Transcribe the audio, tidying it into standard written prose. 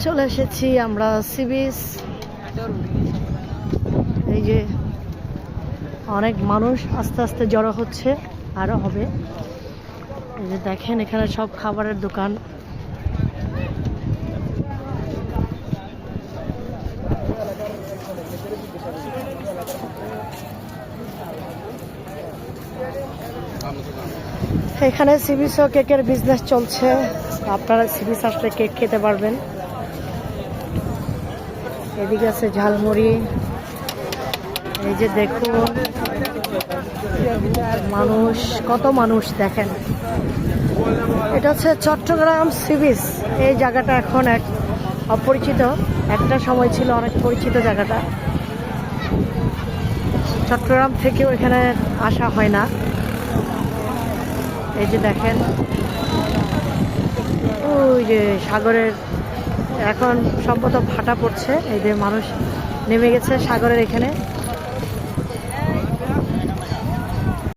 চলে এসেছি আমরা সি বিচ। এই যে অনেক মানুষ আস্তে আস্তে জড়ো হচ্ছে, আরো হবে। এই যে দেখেন এখানে সব খাবারের দোকান। এখানে সি বিচও কেকের বিজনেস চলছে, আপনারা সি বিচ আসলে কেক খেতে পারবেন। এদিকে আছে ঝালমুড়ি। এই যে দেখুন মানুষ, কত মানুষ দেখেন। এটা হচ্ছে চট্টগ্রাম সি বিচ। এই জায়গাটা এখন এক অপরিচিত, একটা সময় ছিল অনেক পরিচিত জায়গাটা। চট্টগ্রাম থেকেও এখানে আসা হয় না। এই যে দেখেন ওই যে সাগরের এখন সম্ভবত ভাটা পড়ছে। এই যে মানুষ নেমে গেছে সাগরের এখানে।